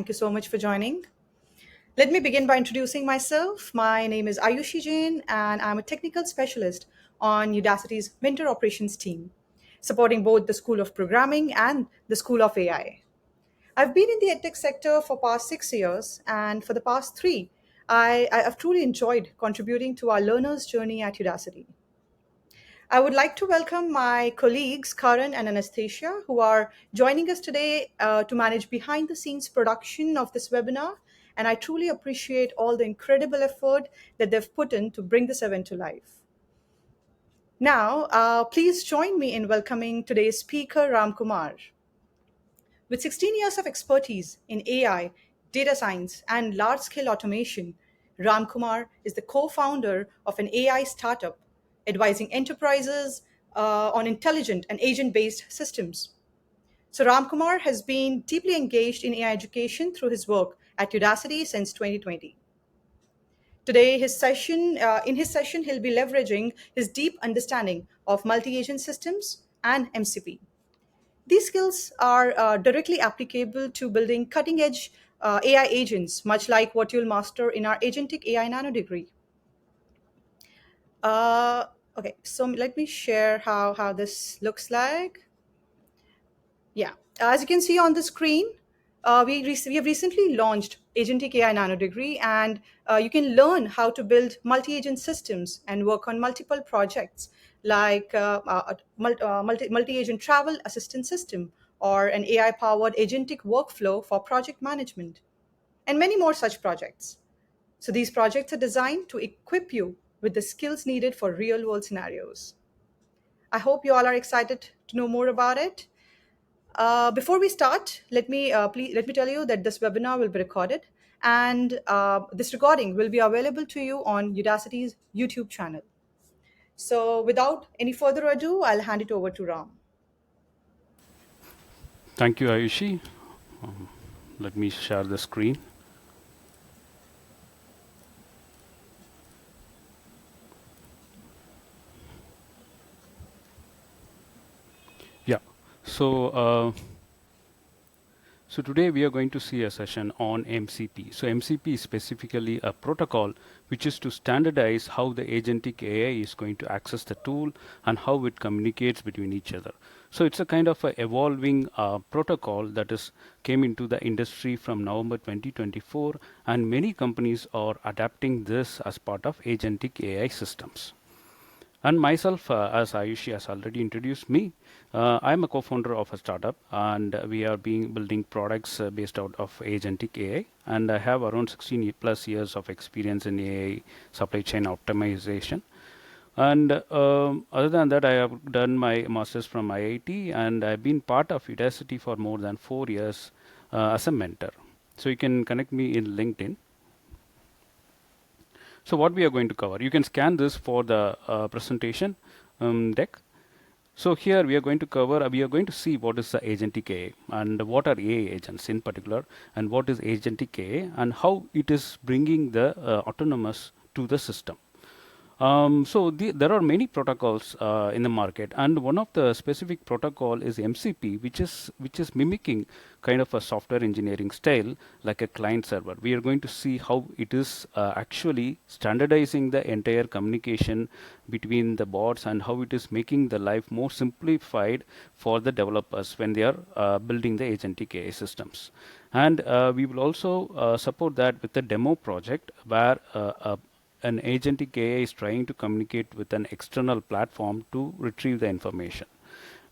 Thank you so much for joining. Let me begin by introducing myself. My name is Ayushi Jain, and I'm a technical specialist on Udacity's Winter Operations team, supporting both the School of Programming and the School of AI. I've been in the edtech sector for past 6 years, and for the past three, I've truly enjoyed contributing to our learners' journey at Udacity. I would like to welcome my colleagues, Karan and Anastasia, who are joining us today to manage behind the scenes production of this webinar. And I truly appreciate all the incredible effort that they've put in to bring this event to life. Now, please join me in welcoming today's speaker, Ramkumar. With 16 years of expertise in AI, data science, and large scale automation, Ramkumar is the co founder of an AI startup advising enterprises on intelligent and agent based systems. So, Ramkumar has been deeply engaged in AI education through his work at Udacity since 2020. Today, in his session, he'll be leveraging his deep understanding of multi-agent systems and MCP. These skills are directly applicable to building cutting edge AI agents, much like what you'll master in our Agentic AI Nano degree. Uh, okay, so let me share how this looks like. Yeah, as you can see on the screen, we have recently launched Agentic AI Nano degree, and you can learn how to build multi-agent systems and work on multiple projects like multi-agent travel assistant system or an AI-powered agentic workflow for project management, and many more such projects. So these projects are designed to equip you with the skills needed for real-world scenarios. I hope you all are excited to know more about it. Before we start, let me tell you that this webinar will be recorded, and this recording will be available to you on Udacity's YouTube channel. So, without any further ado, I'll hand it over to Ram. Thank you, Ayushi. Let me share the screen. Yeah. So, so today we are going to see a session on MCP. So MCP is specifically a protocol which is to standardize how the agentic AI is going to access the tool and how it communicates between each other. So it's a kind of a evolving protocol that is came into the industry from November 2024, and many companies are adapting this as part of agentic AI systems. And myself, as Ayushi has already introduced me, I'm a co-founder of a startup, and we are building products based out of agentic AI. And I have around 16 plus years of experience in AI supply chain optimization. And other than that, I have done my master's from IIT, and I've been part of Udacity for more than 4 years as a mentor. So you can connect me in LinkedIn. So what we are going to cover, you can scan this for the presentation deck. So here we are going to cover, we are going to see what is the agentic AI and what are AI agents in particular, and what is agentic AI and how it is bringing the autonomous to the system. There are many protocols in the market, and one of the specific protocol is MCP, which is mimicking kind of a software engineering style like a client server. We are going to see how it is actually standardizing the entire communication between the bots and how it is making the life more simplified for the developers when they are building the agentic AI systems. And we will also support that with a demo project where an agentic AI is trying to communicate with an external platform to retrieve the information.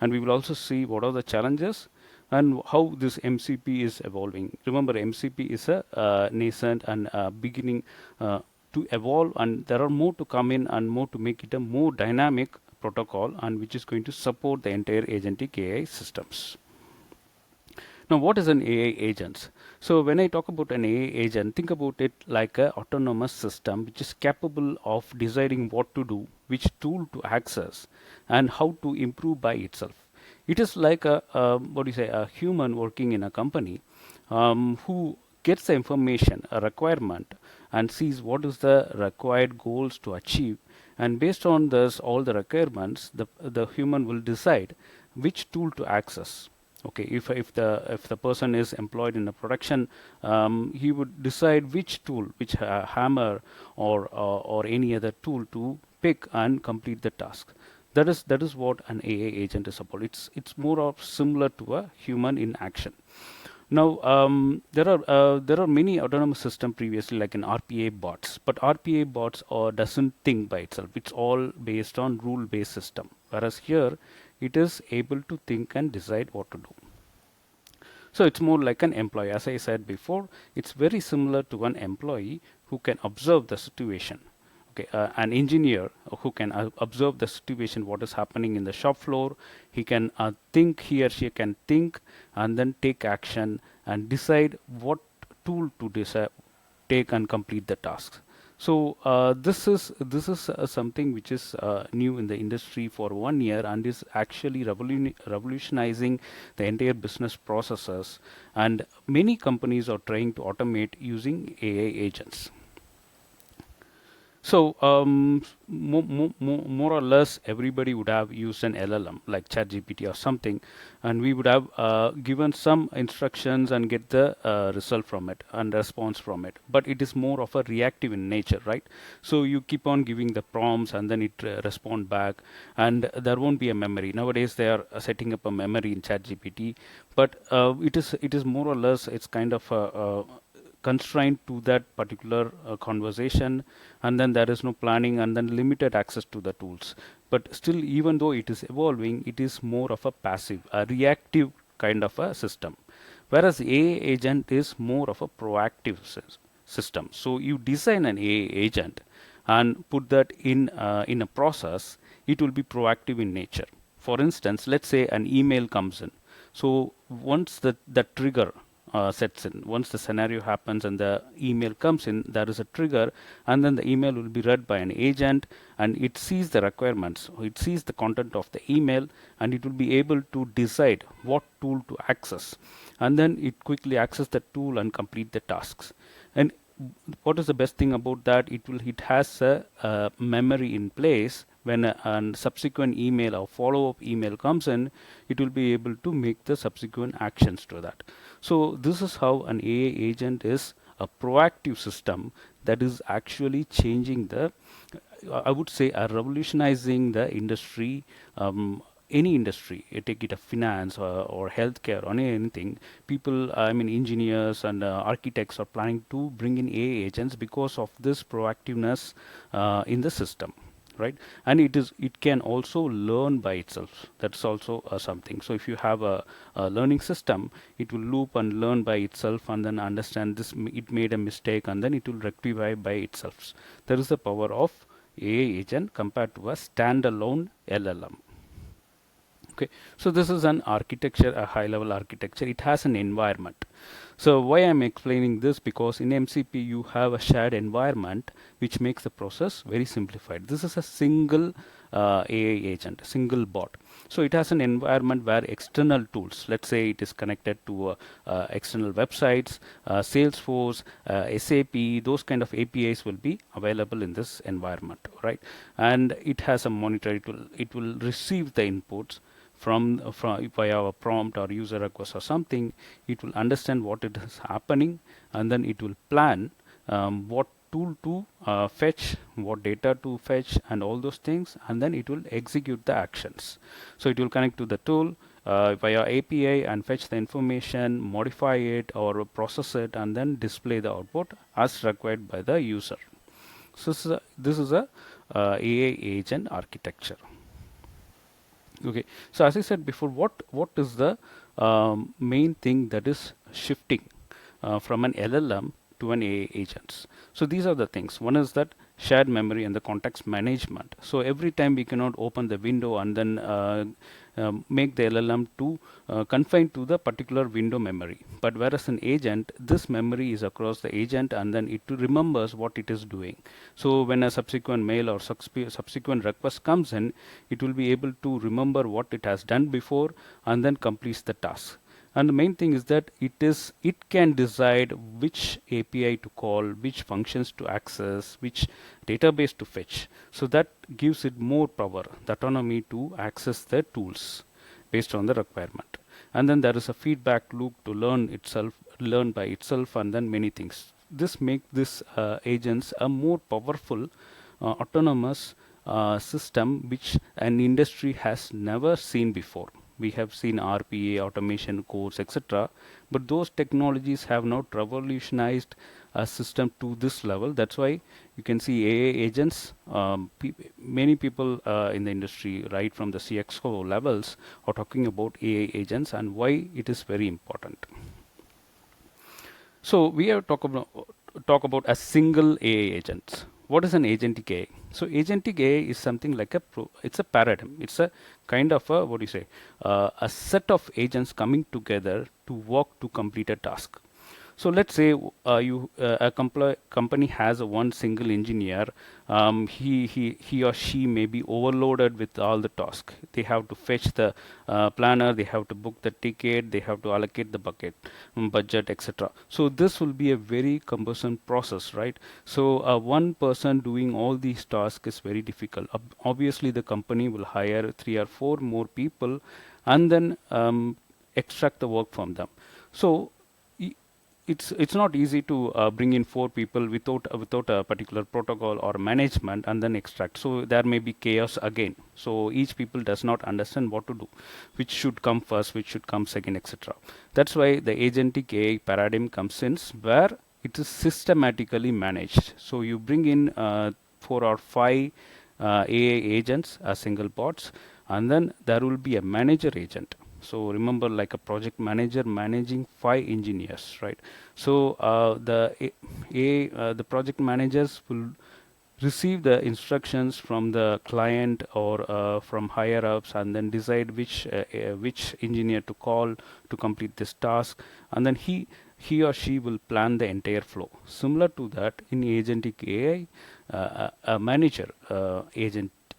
And we will also see what are the challenges and how this MCP is evolving. Remember, MCP is a nascent and beginning to evolve, and there are more to come in and more to make it a more dynamic protocol, and which is going to support the entire agentic AI systems. Now, what is an AI agent? So when I talk about an AI agent, think about it like an autonomous system which is capable of deciding what to do, which tool to access, and how to improve by itself. It is like a human working in a company who gets the information, a requirement, and sees what is the required goals to achieve. And based on this, all the requirements, the human will decide which tool to access. Okay, if the person is employed in a production, he would decide which tool, which hammer or any other tool to pick and complete the task. That is what an AI agent is about. It's more of similar to a human in action. Now, there are many autonomous system previously, like an RPA bots, but RPA bots doesn't think by itself. It's all based on rule-based system. Whereas here, it is able to think and decide what to do. So it's more like an employee. As I said before, it's very similar to an employee who can observe the situation. Okay, an engineer who can observe the situation, what is happening in the shop floor. He can think, he or she can think and then take action and decide what tool to take and complete the tasks. So this is something which is new in the industry for 1 year and is actually revolutionizing the entire business processes. And many companies are trying to automate using AI agents. So, more or less, everybody would have used an LLM like ChatGPT or something, and we would have given some instructions and get the result from it and response from it. But it is more of a reactive in nature, right? So you keep on giving the prompts, and then it respond back, and there won't be a memory. Nowadays, they are setting up a memory in ChatGPT, but it is more or less it's kind of a constrained to that particular conversation, and then there is no planning and then limited access to the tools. But still, even though it is evolving, it is more of a passive, a reactive kind of a system, whereas AI agent is more of a proactive system. So you design an AI agent and put that in a process. It will be proactive in nature. For instance, let's say an email comes in. So once the trigger sets in, once the scenario happens and the email comes in, there is a trigger, and then the email will be read by an agent, and it sees the requirements, it sees the content of the email, and it will be able to decide what tool to access, and then it quickly access the tool and complete the tasks. And what is the best thing about that? It has a memory in place. When a subsequent email or follow-up email comes in, it will be able to make the subsequent actions to that. So this is how an AI agent is a proactive system that is actually changing the, I would say, revolutionizing the industry. Any industry, you take it a finance or healthcare or anything, people, I mean engineers and architects are planning to bring in AI agents because of this proactiveness in the system, right? And it can also learn by itself. That's also something. So if you have a learning system, it will loop and learn by itself and then understand this, it made a mistake, and then it will rectify by itself. There is the power of AI agent compared to a standalone LLM. Okay, so this is an architecture, a high level architecture. It has an environment. So why I'm explaining this, because in MCP you have a shared environment which makes the process very simplified. This is a single AI agent, single bot. So it has an environment where external tools, let's say it is connected to external websites, Salesforce, SAP, those kind of APIs will be available in this environment, right? And it has a monitor. It will receive the inputs from via a prompt or user request or something. It will understand what it is happening, and then it will plan what tool to fetch, what data to fetch, and all those things, and then it will execute the actions. So it will connect to the tool via API and fetch the information, modify it or process it, and then display the output as required by the user. So this is a AI agent architecture. Okay, so as I said before, what is the main thing that is shifting from an LLM to an AI agents? So these are the things. One is that shared memory and the context management. So every time we cannot open the window and then make the LLM to confined to the particular window memory. But whereas an agent, this memory is across the agent, and then it remembers what it is doing. So when a subsequent mail or subsequent request comes in, it will be able to remember what it has done before and then completes the task. And the main thing is that it can decide which API to call, which functions to access, which database to fetch. So that gives it more power, the autonomy to access the tools based on the requirement. and then there is a feedback loop to learn by itself, and then many things. This make this agents a more powerful, autonomous system which an industry has never seen before. We have seen RPA, automation codes, etc., but those technologies have not revolutionized a system to this level. That's why you can see AI agents. Many people in the industry, right from the CXO levels, are talking about AI agents and why it is very important. So we have talk about a single AI agent. What is an agentic AI? So agentic AI is something like it's a paradigm. It's a kind of a, what do you say, a set of agents coming together to work to complete a task. So let's say a company has a one single engineer. He or she may be overloaded with all the tasks. They have to fetch the planner. They have to book the ticket. They have to allocate the budget, etc. So this will be a very cumbersome process, right? So one person doing all these tasks is very difficult. Obviously, the company will hire 3 or 4 more people, and then extract the work from them. So it's not easy to bring in 4 people without a particular protocol or management and then extract. So there may be chaos again. So each people does not understand what to do, which should come first, which should come second, etc. That's why the agentic AI paradigm comes in, where it is systematically managed. So you bring in 4 or 5 AI agents as single bots, and then there will be a manager agent. So remember, like a project manager managing 5 engineers, right? So the project managers will receive the instructions from the client or from higher ups, and then decide which engineer to call to complete this task, and then he or she will plan the entire flow. Similar to that, in agentic AI, a manager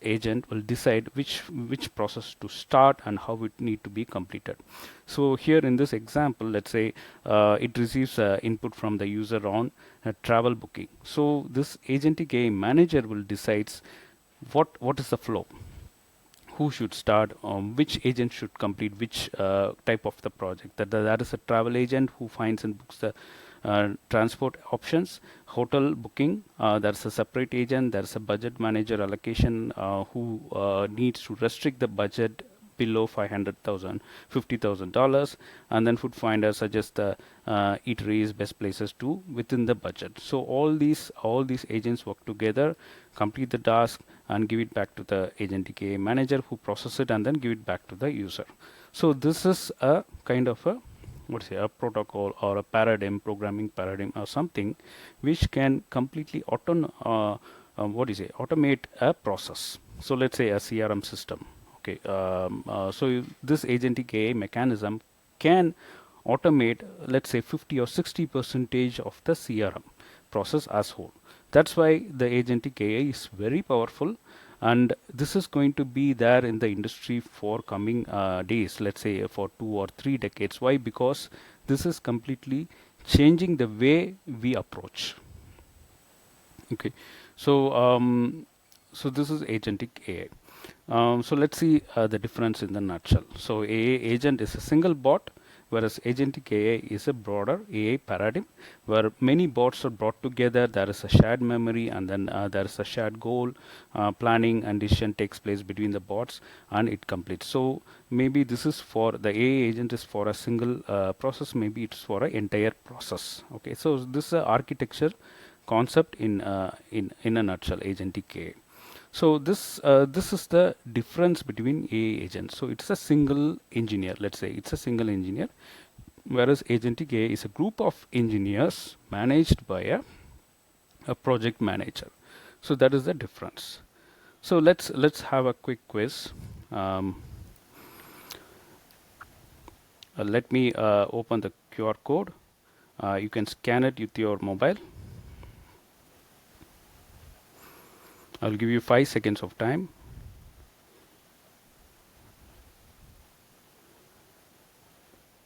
agent will decide which process to start and how it need to be completed. So here in this example, let's say it receives input from the user on travel booking. So this agentic AI manager will decides what is the flow, who should start, which agent should complete which type of the project. That is a travel agent who finds and books the transport options, hotel booking. There's a separate agent. There's a budget manager allocation who needs to restrict the budget below 500,000, $50,000, and then food finder suggests the eateries, best places to within the budget. So all these agents work together, complete the task, and give it back to the agentic AI manager, who process it and then give it back to the user. So this is a kind of a protocol or a paradigm, programming paradigm or something, which can completely automate a process. So let's say a CRM system. Okay, so this agentic AI mechanism can automate, let's say, 50 or 60 percentage of the CRM process as whole. That's why the agentic AI is very powerful, and this is going to be there in the industry for coming days, let's say for 2 or 3 decades. Why? Because this is completely changing the way we approach. Okay, so so this is agentic AI. So let's see the difference in the nutshell. So AI agent is a single bot, whereas agentic AI is a broader AI paradigm where many bots are brought together. There is a shared memory, and then there is a shared goal. Planning and decision takes place between the bots, and it completes. So maybe this is for the AI agent is for a single process. Maybe it's for an entire process. Okay, so this is a architecture concept in a nutshell, agentic AI. So this is the difference between AI agents. So it's a single engineer. Let's say it's a single engineer, whereas agentic AI is a group of engineers managed by a project manager. So that is the difference. So let's have a quick quiz. Let me open the QR code. You can scan it with your mobile. I'll give you 5 seconds of time.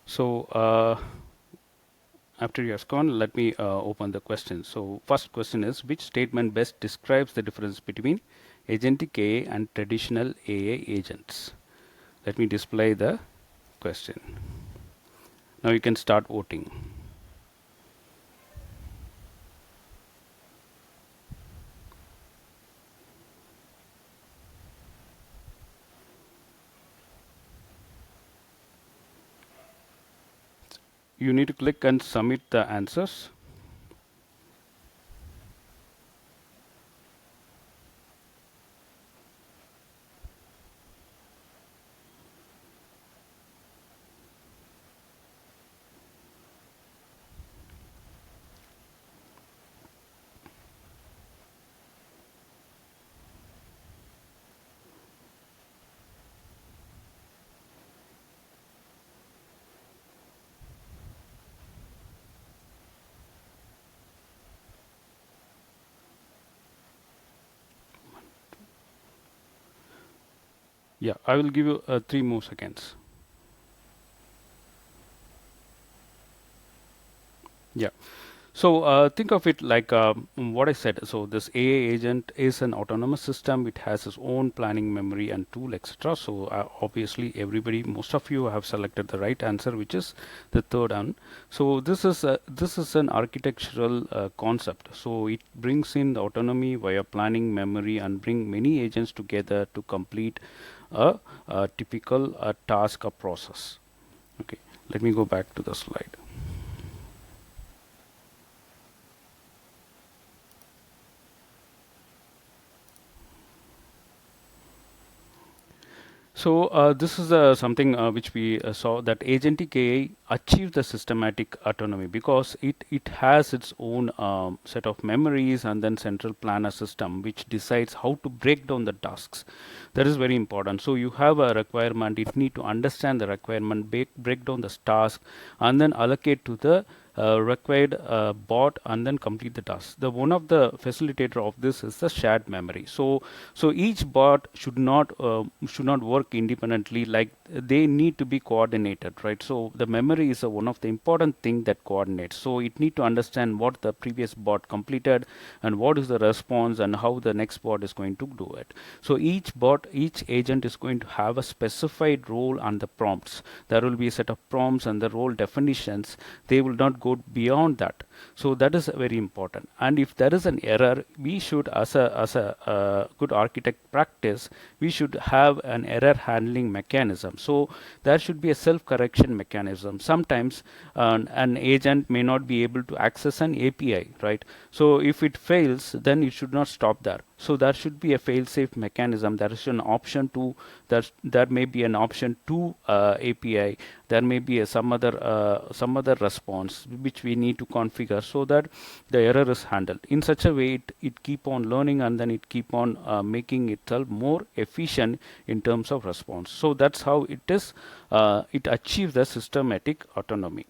So after you have gone, let me open the question. So first question is, which statement best describes the difference between agentic AI and traditional AI agents? Let me display the question. Now you can start voting. You need to click and submit the answers. Yeah, I will give you 3 more seconds. Yeah. So think of it like what I said. So this AA agent is an autonomous system. It has its own planning memory and tool, etc. So obviously, everybody, most of you have selected the right answer, which is the third one. So this is an architectural concept. So it brings in the autonomy via planning memory and bring many agents together to complete a typical task or process. Okay, let me go back to the slide. So this is something which we saw that agentic AI achieves the systematic autonomy because it has its own set of memories and then central planner system which decides how to break down the tasks. That is very important. So you have a requirement. It need to understand the requirement, break down the task, and then allocate to the required bot and then complete the task. The one of the facilitator of this is the shared memory. So each bot should not work independently. Like they need to be coordinated, right? So the memory is one of the important thing that coordinates. So it need to understand what the previous bot completed and what is the response and how the next bot is going to do it. So each agent is going to have a specified role and the prompts. There will be a set of prompts and the role definitions. They will not go beyond that. So that is very important. And if there is an error, we should, as a good architect practice, we should have an error handling mechanism. So there should be a self-correction mechanism. Sometimes an agent may not be able to access an API, right? So if it fails, then it should not stop there. So there should be a fail-safe mechanism. There is an option to there may be an option to API. There may be some other response which we need to configure so that the error is handled in such a way it keep on learning and then it keep on making itself more efficient in terms of response. So that's how it is. It achieves the systematic autonomy.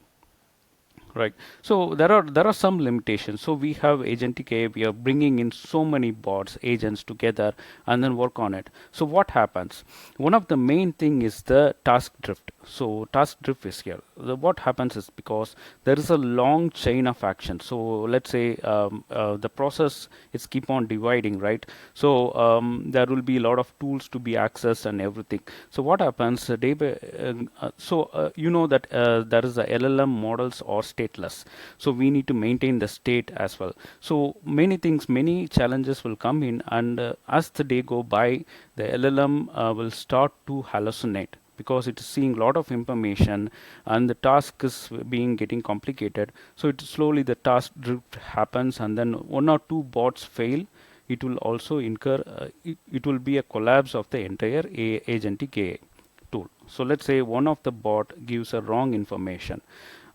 Right. So there are some limitations. So we have agentic AI. We are bringing in so many bots, agents together, and then work on it. So what happens? One of the main thing is the task drift. So task drift is here. What happens is because there is a long chain of action. So let's say the process is keep on dividing, right? So there will be a lot of tools to be accessed and everything. So what happens day by you know that there is a LLM models or stateless. So we need to maintain the state as well. So many things, many challenges will come in, and as the day go by, the LLM will start to hallucinate because it is seeing a lot of information and the task is being getting complicated. So it slowly the task drift happens and then one or two bots fail. It will also incur it will be a collapse of the entire agentic AI tool. So let's say one of the bot gives a wrong information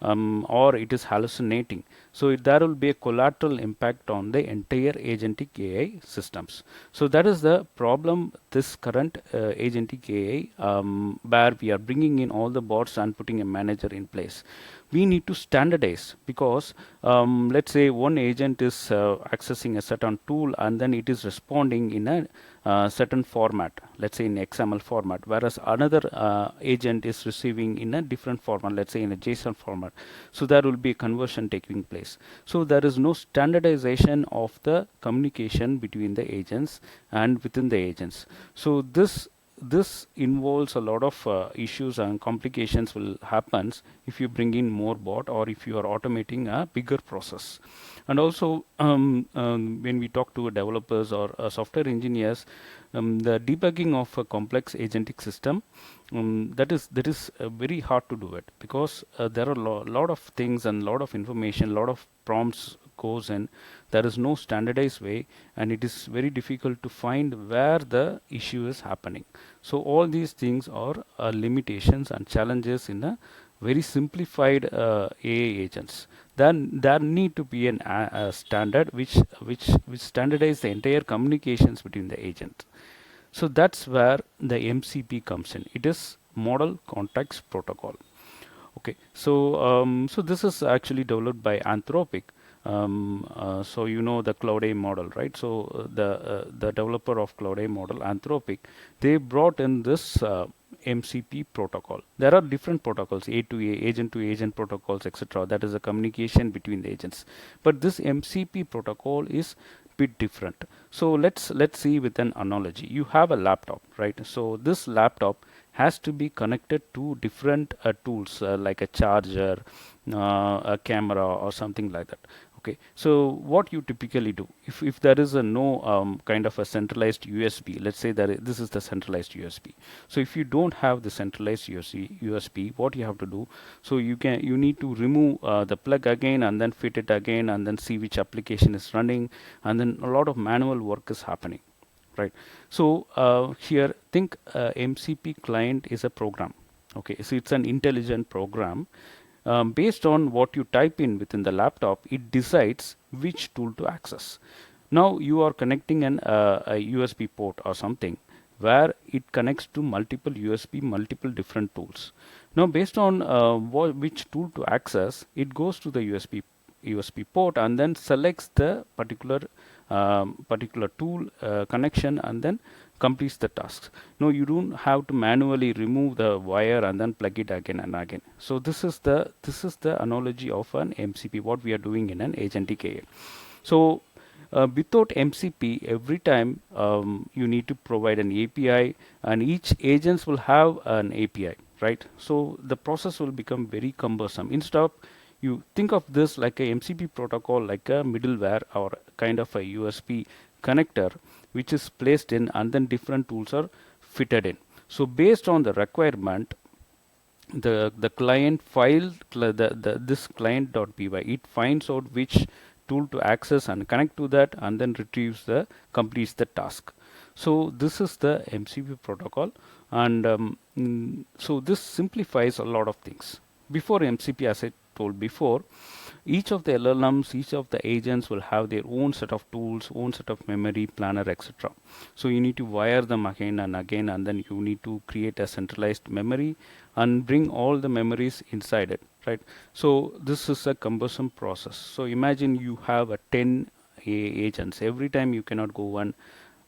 or it is hallucinating. So there will be a collateral impact on the entire agentic AI systems. So that is the problem this current agentic AI where we are bringing in all the bots and putting a manager in place. We need to standardize because let's say one agent is accessing a certain tool and then it is responding in a certain format, let's say in XML format, whereas another agent is receiving in a different format, let's say in a JSON format. So there will be a conversion taking place. So there is no standardization of the communication between the agents and within the agents. So this involves a lot of issues and complications will happens if you bring in more bot or if you are automating a bigger process. And also when we talk to developers or software engineers, the debugging of a complex agentic system, that is very hard to do it, because there are lot of things and lot of information, lot of prompts goes in. There is no standardized way, and it is very difficult to find where the issue is happening. So all these things are limitations and challenges in a very simplified AI agents. Then there need to be a standard which standardize the entire communications between the agents. So that's where the MCP comes in. It is Model Context Protocol. Okay, so this is actually developed by Anthropic. So you know the Cloud A model, right? So the developer of Cloud A model, Anthropic, they brought in this MCP protocol. There are different protocols, A to to agent protocols, etc. That is a communication between the agents. But this MCP protocol is bit different. So let's see with an analogy. You have a laptop, right? So this laptop has to be connected to different tools like a charger, a camera, or something like that. Okay, so what you typically do, if there is a no kind of a centralized USB, let's say that this is the centralized USB. So if you don't have the centralized USB, what you have to do, so you need to remove the plug again and then fit it again and then see which application is running, and then a lot of manual work is happening, right? So here think MCP client is a program. Okay, so it's an intelligent program. Based on what you type in within the laptop, it decides which tool to access. Now you are connecting a USB port or something where it connects to multiple USB, multiple different tools. Now based on which tool to access, it goes to the USB port and then selects the particular tool connection and then completes the tasks. No, you don't have to manually remove the wire and then plug it again and again. So this is the analogy of an MCP, what we are doing in an agentic AI. So without MCP, every time you need to provide an API, and each agents will have an API, right? So the process will become very cumbersome. Instead of, you think of this like a MCP protocol, like a middleware or kind of a USB connector, which is placed in, and then different tools are fitted in. So based on the requirement, the client file this client.py, it finds out which tool to access and connect to that, and then retrieves the completes the task. So this is the MCP protocol, and so this simplifies a lot of things. Before MCP, as I told before, each of the LLMs, each of the agents will have their own set of tools, own set of memory, planner, etc. So you need to wire them again and again, and then you need to create a centralized memory and bring all the memories inside it, right? So this is a cumbersome process. So imagine you have a 10 AA agents. Every time you cannot go and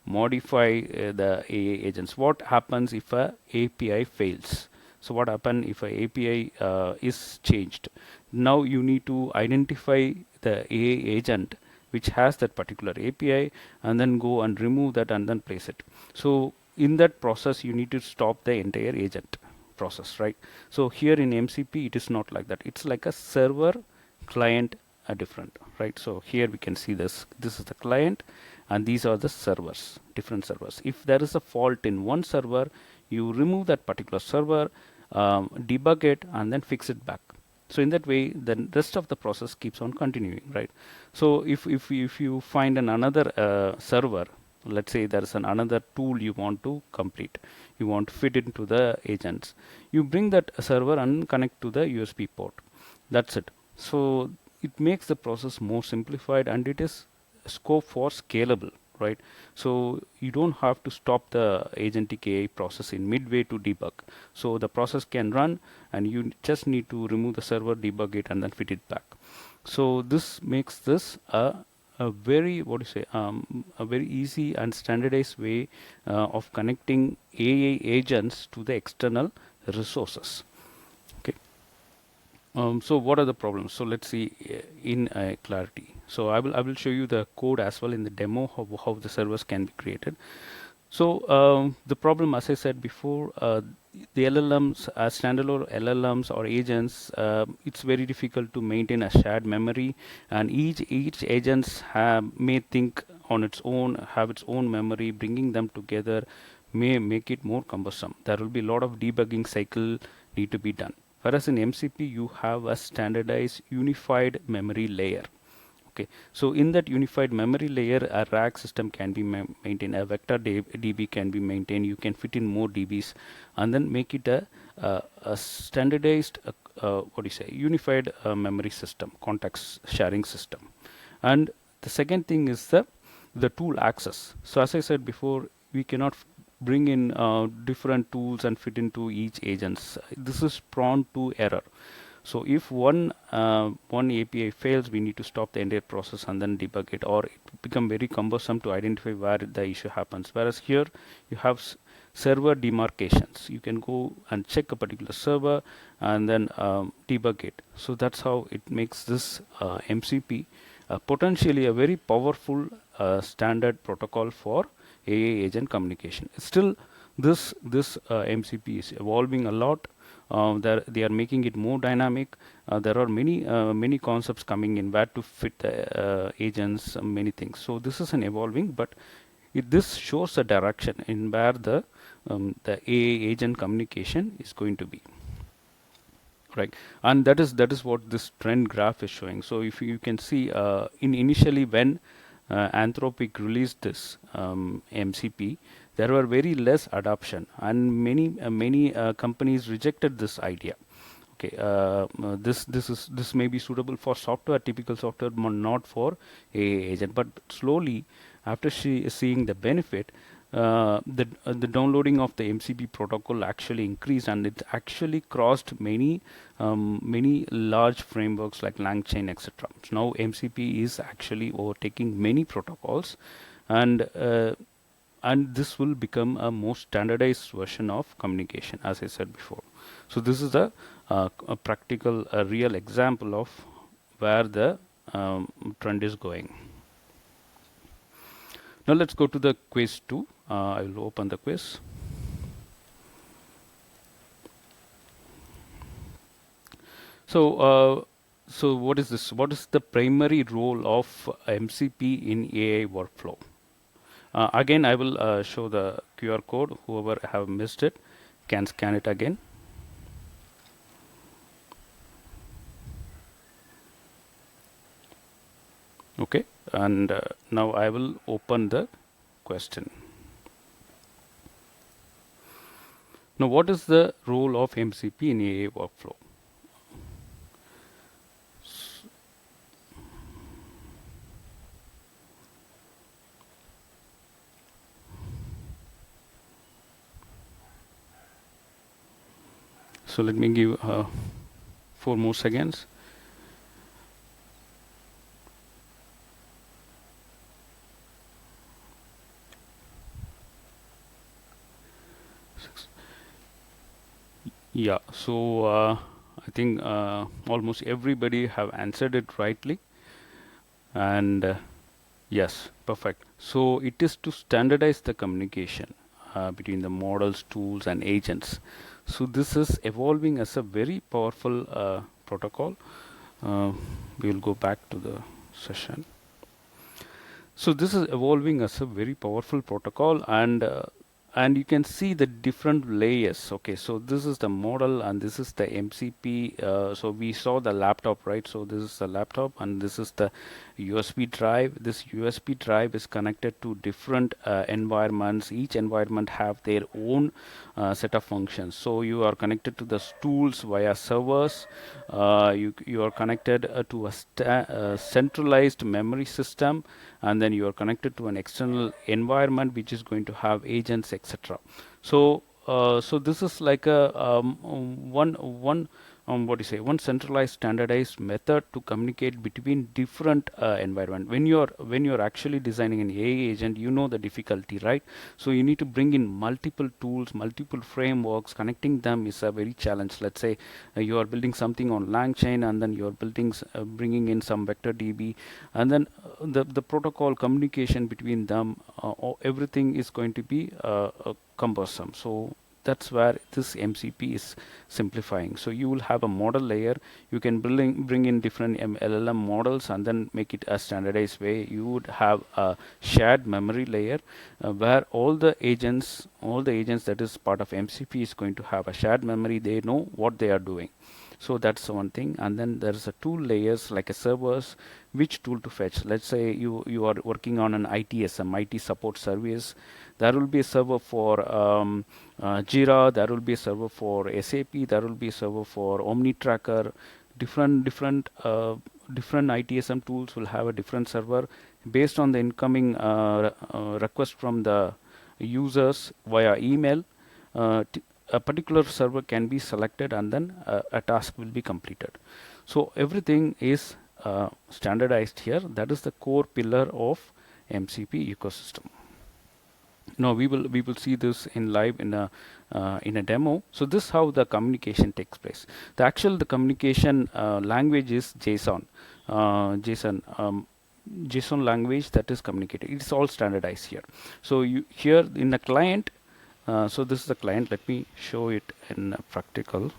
modify the AA agents. What happens if a API fails? So what happens if a API is changed? Now you need to identify the AA agent which has that particular API, and then go and remove that and then place it. So in that process, you need to stop the entire agent process, right? So here in MCP, it is not like that. It's like a server client different, right? So here we can see this. This is the client, and these are the servers, different servers. If there is a fault in one server, you remove that particular server, debug it, and then fix it back. So in that way, the rest of the process keeps on continuing, right? So if you find another server, let's say there is another tool you want to complete, you want to fit into the agents, you bring that server and connect to the USB port. That's it. So it makes the process more simplified, and it is scope for scalable, right? So you don't have to stop the agentic AI process in midway to debug. So the process can run, and you just need to remove the server, debug it, and then fit it back. So this makes this a very, what do you say, a very easy and standardized way of connecting AI agents to the external resources. Okay. So what are the problems? So let's see in clarity. So I will show you the code as well in the demo, how the servers can be created. So the problem, as I said before, the LLMs, as standalone LLMs or agents, it's very difficult to maintain a shared memory, and each agents may think on its own, have its own memory. Bringing them together may make it more cumbersome. There will be a lot of debugging cycle need to be done. Whereas in MCP, you have a standardized unified memory layer. Okay, so in that unified memory layer, a rack system can be maintained, a vector DB can be maintained. You can fit in more DBs, and then make it a standardized, what do you say, unified memory system, context sharing system. And the second thing is the tool access. So as I said before, we cannot bring in different tools and fit into each agents. This is prone to error. So if one API fails, we need to stop the entire process and then debug it, or it become very cumbersome to identify where the issue happens. Whereas here you have server demarcations. You can go and check a particular server and then debug it. So that's how it makes this MCP potentially a very powerful standard protocol for AI agent communication. Still, this MCP is evolving a lot. They are making it more dynamic. There are many concepts coming in where to fit the agents, many things. So this is an evolving, but this shows a direction in where the AI agent communication is going to be. Right, and that is what this trend graph is showing. So if you can see, initially when Anthropic released this MCP, there were very less adoption, and many companies rejected this idea. Okay, this may be suitable for software, typical software, but not for AI agent. But slowly, after seeing the benefit, the downloading of the MCP protocol actually increased, and it actually crossed many large frameworks like LangChain, etc. So now MCP is actually overtaking many protocols, and this will become a more standardized version of communication, as I said before. So this is a practical, a real example of where the trend is going. Now let's go to the quiz 2. I will open the quiz. So what is this? What is the primary role of MCP in AI workflow? Again, I will show the QR code. Whoever have missed it can scan it again. Okay, and now I will open the question. Now, what is the role of MCP in AA workflow? So let me give 4 more seconds. Yeah, so I think almost everybody have answered it rightly, and yes, perfect. So it is to standardize the communication between the models, tools, and agents. So this is evolving as a very powerful protocol. We will go back to the session. So this is evolving as a very powerful protocol, and you can see the different layers. Okay, so this is the model and this is the MCP. So we saw the laptop, right? So this is the laptop and this is the USB drive. This USB drive is connected to different environments. Each environment have their own set of functions. So you are connected to the tools via servers. You are connected to a centralized memory system, and then you are connected to an external environment which is going to have agents, etc. So so this is like a one what do you say, one centralized standardized method to communicate between different environment. When you're actually designing an AI agent, you know the difficulty, right? So you need to bring in multiple tools, multiple frameworks. Connecting them is a very challenge. Let's say you are building something on LangChain, and then you're bringing in some vector DB, and then the protocol communication between them, everything is going to be cumbersome. So that's where this MCP is simplifying. So you will have a model layer. You can bring in different LLM models and then make it a standardized way. You would have a shared memory layer where all the agents that is part of MCP is going to have a shared memory. They know what they are doing. So that's one thing. And then there's a tool layers like a servers, which tool to fetch. Let's say you are working on an ITSM, IT support service. There will be a server for Jira. There will be a server for SAP. There will be a server for OmniTracker. Different ITSM tools will have a different server based on the incoming request from the users via email. A particular server can be selected, and then a task will be completed. So everything is standardized here. That is the core pillar of MCP ecosystem. Now we will see this in live in a demo. So this is how the communication takes place. The communication language is JSON. JSON language that is communicated. It's all standardized here. So you here in the client. So this is the client. Let me show it in practical.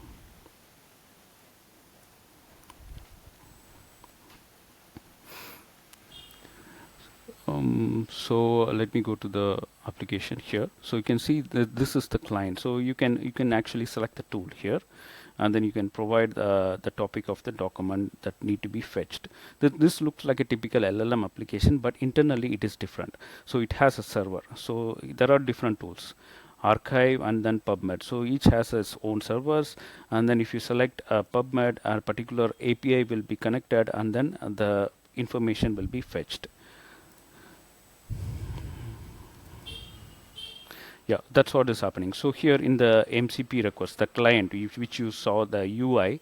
So let me go to the application here. So you can see that this is the client. So you can actually select the tool here, and then you can provide the topic of the document that need to be fetched. This looks like a typical LLM application, but internally it is different. So it has a server. So there are different tools, archive and then PubMed. So each has its own servers, and then if you select PubMed, a particular API will be connected, and then the information will be fetched. Yeah, that's what is happening. So here in the MCP request, the client, which you saw the UI,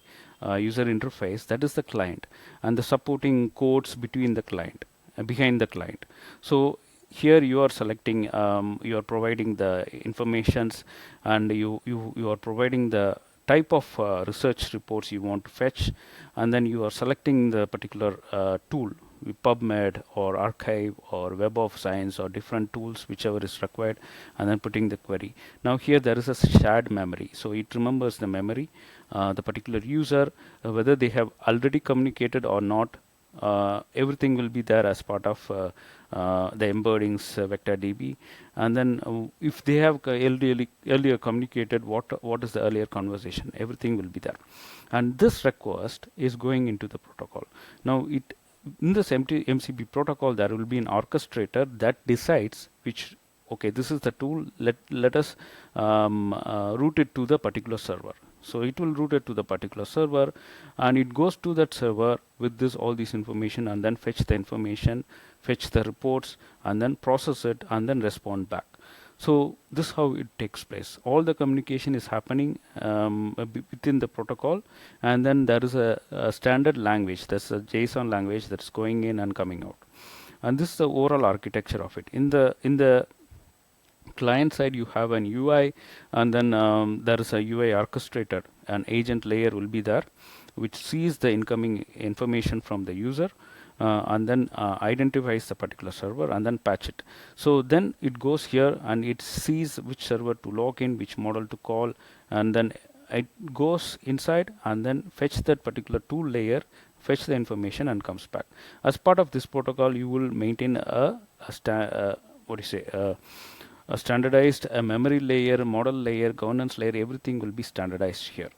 user interface, that is the client, and the supporting codes between the client, behind the client. So here you are selecting, you are providing the informations, and you are providing the type of research reports you want to fetch, and then you are selecting the particular tool, PubMed or Archive or Web of Science or different tools, whichever is required, and then putting the query. Now here there is a shared memory, so it remembers the memory, the particular user, whether they have already communicated or not. Everything will be there as part of the embeddings vector DB, and then if they have earlier communicated what is the earlier conversation, everything will be there, and this request is going into the protocol. Now in this MCP protocol, there will be an orchestrator that decides which, okay, this is the tool, let us route it to the particular server. So it will route it to the particular server, and it goes to that server with all this information, and then fetch the information, fetch the reports, and then process it, and then respond back. So this is how it takes place. All the communication is happening within the protocol, and then there is a standard language. There's a JSON language that's going in and coming out, and this is the overall architecture of it. In the client side, you have an UI, and then there is a UI orchestrator. An agent layer will be there, which sees the incoming information from the user, and then identifies the particular server and then patch it. So then it goes here and it sees which server to log in, which model to call, and then it goes inside and then fetch that particular tool layer, fetch the information, and comes back. As part of this protocol, you will maintain a standardized memory layer, model layer, governance layer. Everything will be standardized here.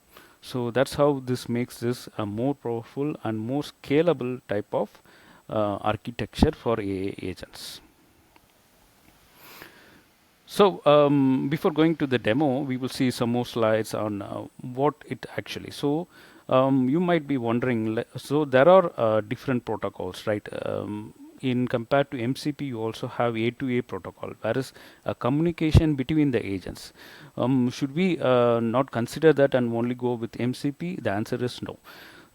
So that's how this makes this a more powerful and more scalable type of architecture for AI agents. So before going to the demo, we will see some more slides on what it actually. So you might be wondering, so there are different protocols, right? in compared to MCP, you also have A to A protocol, whereas a communication between the agents. Should we not consider that and only go with MCP? The answer is no.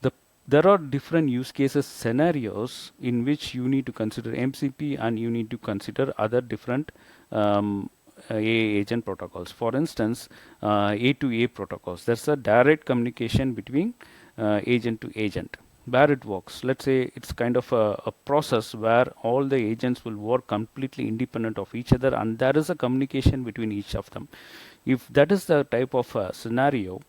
The there are different use cases scenarios in which you need to consider MCP and you need to consider other different AA agent protocols. For instance, A to A protocols. There's a direct communication between agent to agent. Where it works, let's say it's kind of a process where all the agents will work completely independent of each other, and there is a communication between each of them. If that is the type of scenario,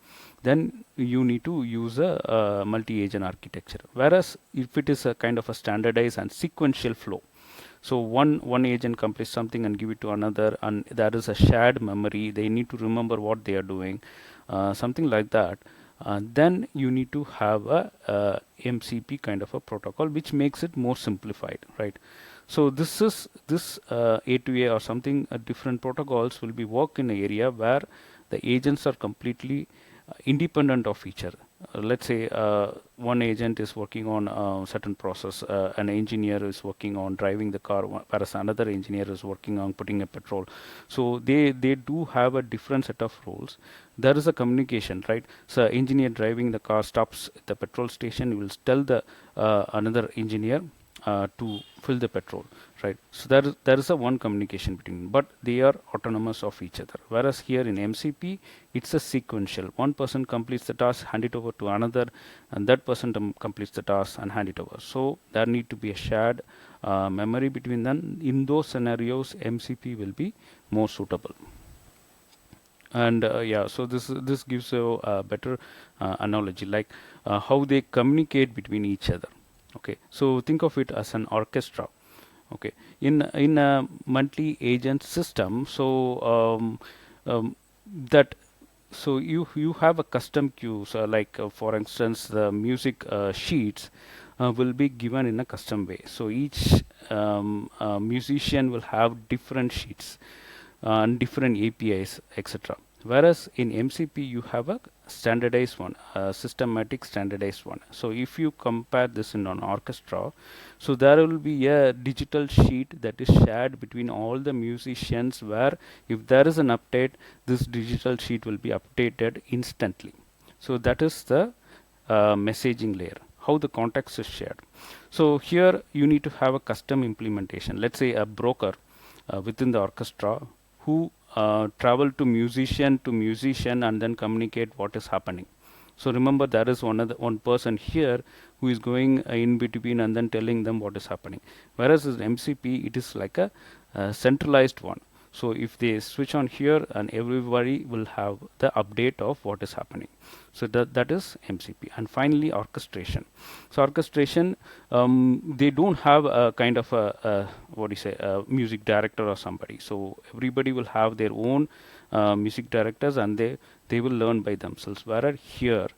then you need to use a multi-agent architecture. Whereas if it is a kind of a standardized and sequential flow, so one agent completes something and give it to another, and there is a shared memory. They need to remember what they are doing, something like that. Then you need to have a MCP kind of a protocol, which makes it more simplified, right? So this A to A or something different protocols will be work in an area where the agents are completely independent of each other. Let's say one agent is working on a certain process, an engineer is working on driving the car, whereas another engineer is working on putting a petrol. So they do have a different set of roles. There is a communication, right? So engineer driving the car stops at the petrol station, will tell the another engineer to fill the petrol, right? So there is a one communication between, but they are autonomous of each other. Whereas here in MCP, it's a sequential. One person completes the task, hand it over to another, and that person completes the task and hand it over. So there need to be a shared memory between them. In those scenarios, MCP will be more suitable. And yeah, so this gives a better analogy, like how they communicate between each other. Okay, so think of it as an orchestra. Okay, in a multi-agent system, so that so you have a custom queues, like for instance the music sheets will be given in a custom way. So each musician will have different sheets and different APIs, etc. Whereas in MCP you have a standardized one, a systematic standardized one. So if you compare this in an orchestra, so there will be a digital sheet that is shared between all the musicians, where if there is an update, this digital sheet will be updated instantly. So that is the messaging layer, how the context is shared. So here you need to have a custom implementation. Let's say a broker within the orchestra who travel to musician and then communicate what is happening. So remember, there is one person here who is going in between and then telling them what is happening. Whereas in MCP, it is like a centralized one. So if they switch on here, and everybody will have the update of what is happening. So that is MCP. And finally, orchestration. So orchestration, they don't have a kind of a what do you say, a music director or somebody. So everybody will have their own music directors, and they will learn by themselves. Whereas here,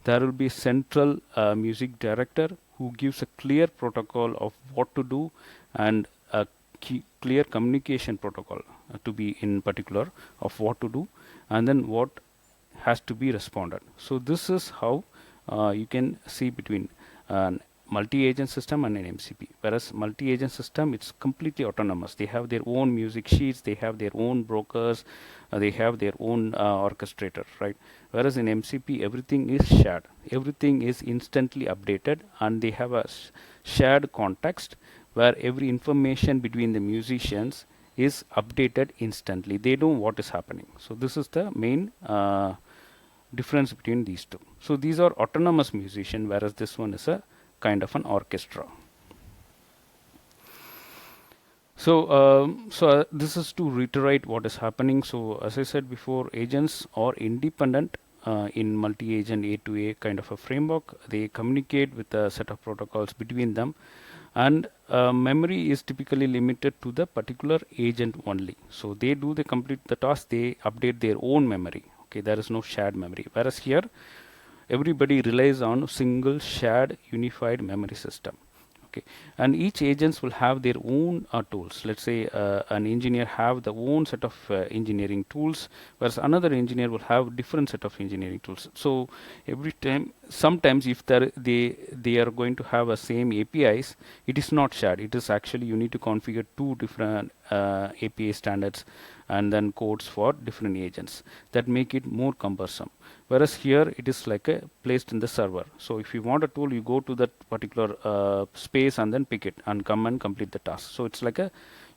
there will be central music director who gives a clear protocol of what to do, and a clear communication protocol to be in particular of what to do, and then what has to be responded. So this is how you can see between an multi-agent system and an MCP. Whereas multi-agent system, it's completely autonomous. They have their own music sheets, they have their own brokers, they have their own orchestrator, right? Whereas in MCP, everything is shared, everything is instantly updated, and they have a shared context where every information between the musicians is updated instantly. They know what is happening. So this is the main difference between these two. So these are autonomous musician, whereas this one is a kind of an orchestra. So this is to reiterate what is happening. So as I said before, agents are independent in multi-agent A to A kind of a framework. They communicate with a set of protocols between them, and memory is typically limited to the particular agent only. So they do the complete the task, they update their own memory. Okay, there is no shared memory. Whereas here, everybody relies on single shared unified memory system. Okay, and each agents will have their own tools. Let's say an engineer have the own set of engineering tools, whereas another engineer will have different set of engineering tools. So every time sometimes if they are going to have a same APIs, it is not shared. It is actually you need to configure two different API standards and then codes for different agents that make it more cumbersome. Whereas here it is like a placed in the server. So if you want a tool, you go to that particular space and then pick it and come and complete the task. So it's like a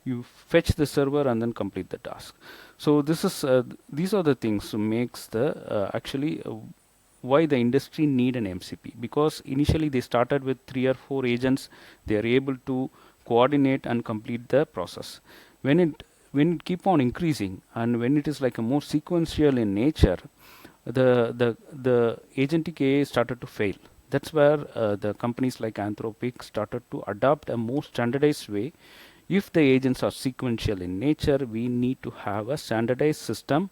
you fetch the server and then complete the task. So this is these are the things makes the actually why the industry need an MCP, because initially they started with 3 or 4 agents. They are able to coordinate and complete the process. When it keep on increasing and when it is like a more sequential in nature, the agentic AI started to fail. That's where the companies like Anthropic started to adopt a more standardized way. If the agents are sequential in nature, we need to have a standardized system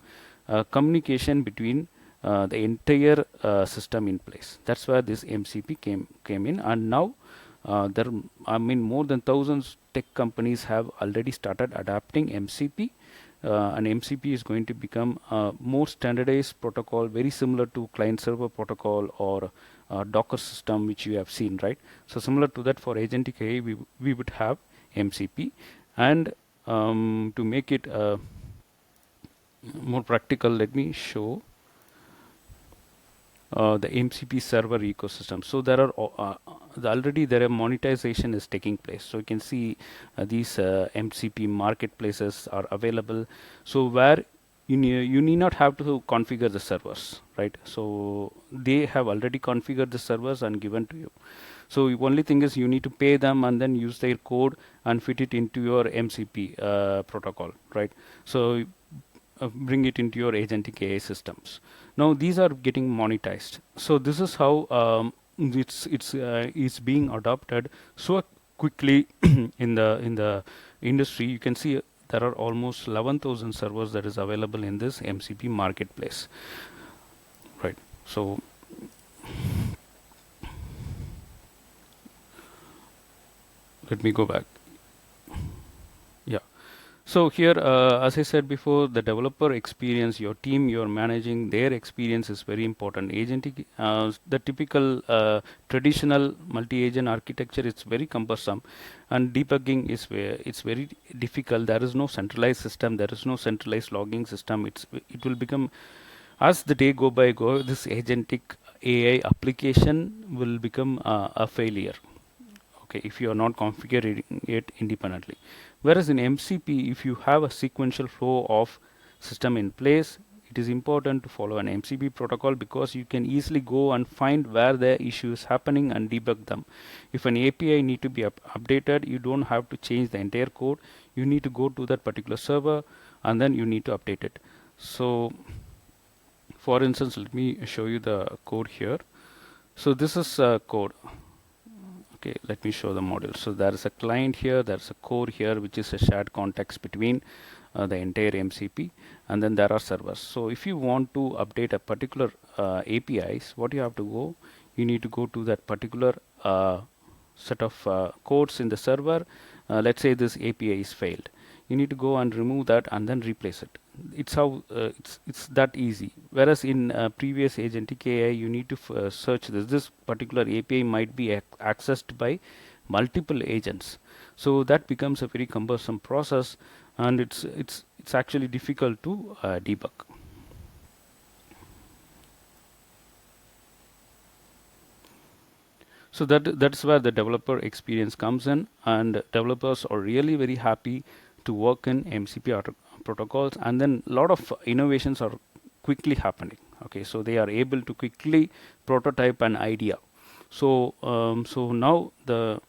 communication between the entire system in place. That's where this MCP came in, and now there, I mean, more than thousands tech companies have already started adapting MCP. And MCP is going to become a more standardized protocol, very similar to client-server protocol or Docker system, which you have seen, right? So similar to that for agentic AI, we would have MCP, and to make it more practical, let me show the MCP server ecosystem. So there are already there are monetization is taking place. So you can see these MCP marketplaces are available. So where you need not have to configure the servers, right? So they have already configured the servers and given to you. So the only thing is you need to pay them and then use their code and fit it into your MCP protocol, right? So bring it into your agentic AI systems. Now these are getting monetized. So this is how it's being adopted so quickly in the industry. You can see there are almost 11,000 servers that is available in this MCP marketplace, right? So let me go back. Yeah. So here, as I said before, the developer experience, your team you're managing, their experience is very important. Agentic, the typical traditional multi-agent architecture, it's very cumbersome, and debugging is it's very difficult. There is no centralized system. There is no centralized logging system. It will become, as the day go, this agentic AI application will become a failure. Okay, if you are not configuring it independently. Whereas in MCP, if you have a sequential flow of system in place, it is important to follow an MCP protocol, because you can easily go and find where the issue is happening and debug them. If an API need to be updated, you don't have to change the entire code. You need to go to that particular server and then you need to update it. So for instance, let me show you the code here. So this is code. Okay, let me show the module. So there is a client here, there's a core here, which is a shared context between the entire MCP, and then there are servers. So if you want to update a particular APIs, what you have to go, you need to go to that particular set of codes in the server. Let's say this API is failed. You need to go and remove that and then replace it. It's how it's that easy. Whereas in previous agentic AI, you need to search this particular API might be accessed by multiple agents. So that becomes a very cumbersome process, and it's actually difficult to debug. So that's where the developer experience comes in, and developers are really very happy to work in MCP protocols, and then a lot of innovations are quickly happening. Okay, so they are able to quickly prototype an idea. So now the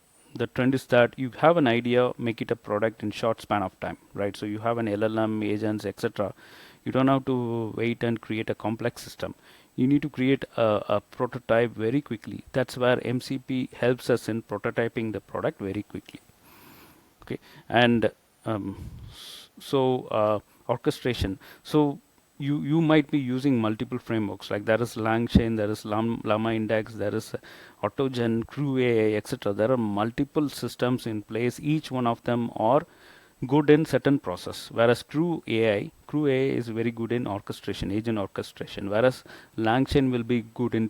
trend is that you have an idea, make it a product in short span of time, right? So you have an LLM agents, etc. You don't have to wait and create a complex system. You need to create a prototype very quickly. That's where MCP helps us in prototyping the product very quickly. Okay, and orchestration. So you might be using multiple frameworks, like there is LangChain, there is Llama Index, there is Autogen, Crew AI, etc. There are multiple systems in place. Each one of them are good in certain process, whereas Crew AI is very good in orchestration, agent orchestration, whereas LangChain will be good in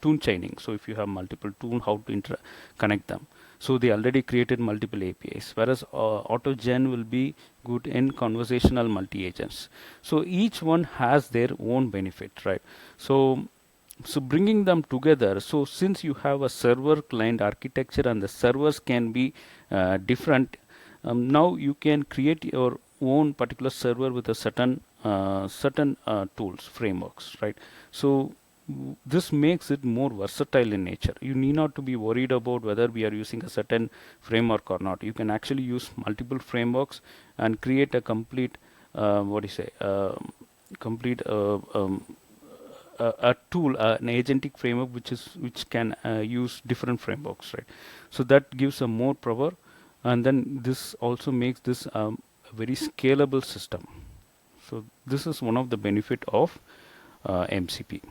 tune chaining. So if you have multiple tune, how to connect them. So they already created multiple APIs, whereas AutoGen will be good in conversational multi-agents. So each one has their own benefit, right? So bringing them together, so since you have a server client architecture and the servers can be different, now you can create your own particular server with a certain tools, frameworks, right? So this makes it more versatile in nature. You need not to be worried about whether we are using a certain framework or not. You can actually use multiple frameworks and create a complete what do you say complete a tool, an agentic framework which can use different frameworks, right? So that gives a more power, and then this also makes this a very scalable system. So this is one of the benefit of MCP.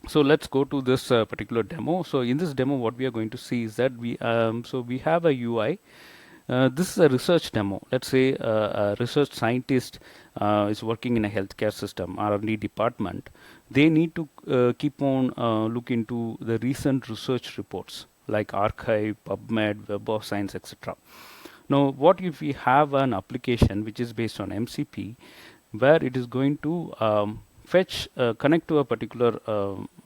So let's go to this particular demo. So in this demo, what we are going to see is that we have a UI. This is a research demo. Let's say a research scientist is working in a healthcare system, R&D department. They need to keep on look into the recent research reports like Archive, PubMed, Web of Science, etc. Now, what if we have an application which is based on MCP, where it is going to connect to a particular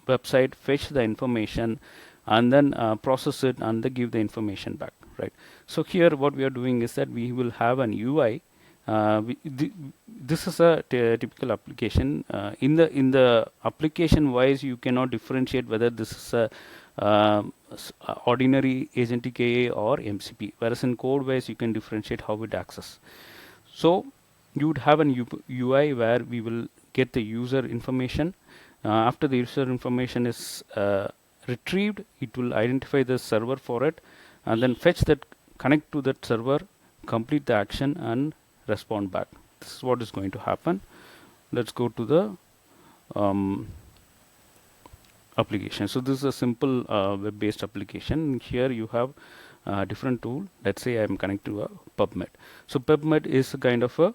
website, fetch the information, and then process it and then give the information back, right? So here, what we are doing is that we will have an UI. This is a typical application. In the application wise, you cannot differentiate whether this is a ordinary agentic AI or MCP. Whereas in code wise, you can differentiate how it access. So you would have an UI where we will get the user information. After the user information is retrieved, it will identify the server for it, and then fetch that, connect to that server, complete the action, and respond back. This is what is going to happen. Let's go to the application. So this is a simple web-based application. Here you have different tool. Let's say I am connected to a PubMed. So PubMed is a kind of a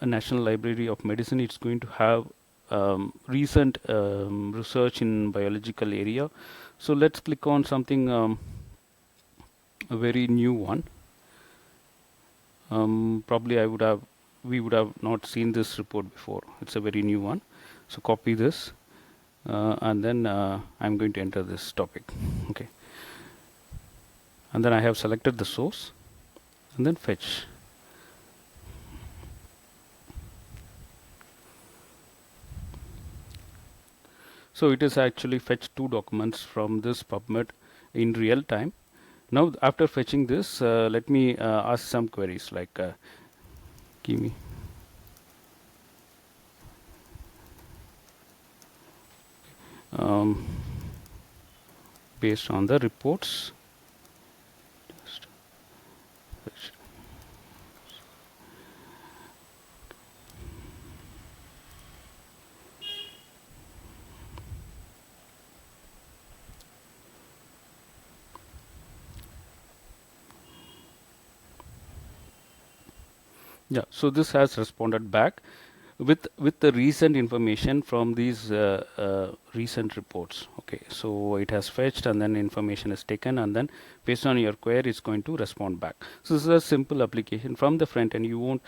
national library of medicine. It's going to have recent research in biological area. So let's click on something a very new one. Probably we would have not seen this report before. It's a very new one. So copy this, and then I'm going to enter this topic. Okay, and then I have selected the source, and then fetch. So it is actually fetched 2 documents from this PubMed in real time. Now, after fetching this, let me ask some queries like give me based on the reports. Yeah, so this has responded back with the recent information from these recent reports. Okay, so it has fetched, and then information is taken, and then based on your query, it's going to respond back. So this is a simple application. From the front end, you won't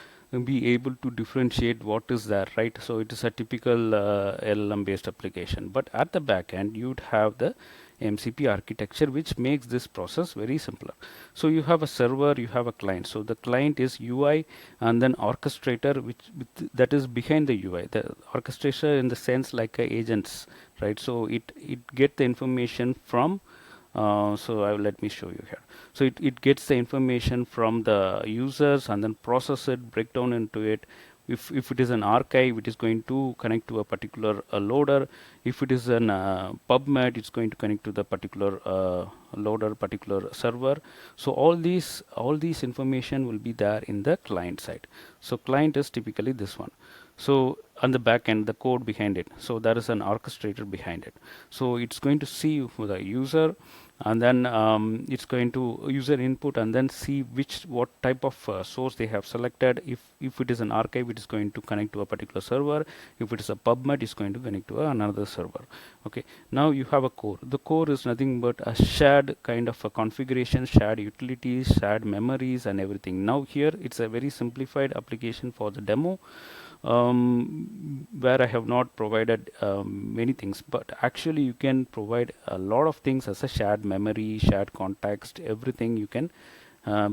be able to differentiate what is there, right? So it is a typical LLM based application, but at the back end, you'd have the MCP architecture, which makes this process very simpler. So you have a server, you have a client. So the client is UI, and then orchestrator, that is behind the UI. The orchestrator in the sense like agents, right? So it get the information from. Let me show you here. So it gets the information from the users and then process it, break down into it. If it is an archive, it is going to connect to a particular loader. If it is an PubMed, it's going to connect to the particular loader, particular server. So all these information will be there in the client side. So client is typically this one. So on the back end, the code behind it, so there is an orchestrator behind it. So it's going to see for the user, and then it's going to user input and then see what type of source they have selected. If it is an archive, it is going to connect to a particular server. If it is a pubmed, it's going to connect to another server. Okay, now you have a core. The core is nothing but a shared kind of a configuration, shared utilities, shared memories and everything. Now here it's a very simplified application for the demo, where I have not provided many things, but actually you can provide a lot of things as a shared memory, shared context, everything you can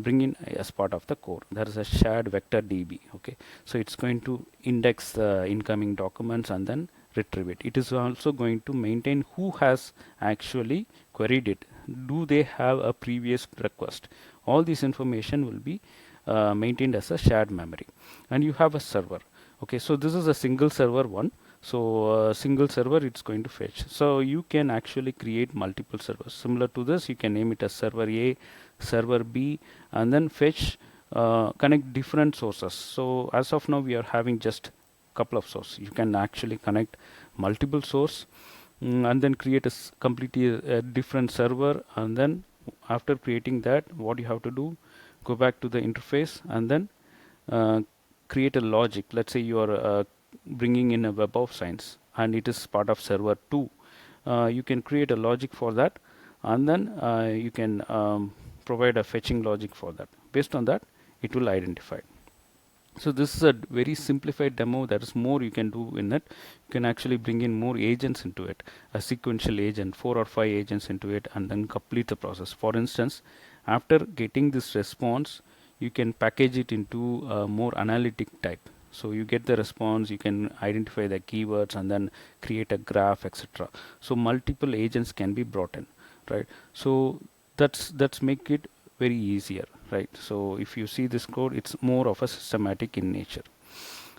bring in as part of the core. There is a shared vector DB. Okay, so it's going to index the incoming documents and then retrieve it. It is also going to maintain who has actually queried it. Do they have a previous request? All this information will be maintained as a shared memory. And you have a server. Okay, so this is a single server one. So single server, it's going to fetch. So you can actually create multiple servers. Similar to this, you can name it as server A, server B, and then fetch, connect different sources. So as of now, we are having just couple of sources. You can actually connect multiple source, and then create a completely different server. And then after creating that, what you have to do, go back to the interface and then uh, create a logic. Let's say you are bringing in a web of science and it is part of server 2. You can create a logic for that, and then you can provide a fetching logic for that. Based on that, it will identify. So this is a very simplified demo. There is more you can do in it. You can actually bring in more agents into it, a sequential agent, 4 or 5 agents into it, and then complete the process. For instance, after getting this response, you can package it into a more analytic type. So you get the response, you can identify the keywords and then create a graph, etc. So multiple agents can be brought in, right? So that's make it very easier, right? So if you see this code, it's more of a systematic in nature.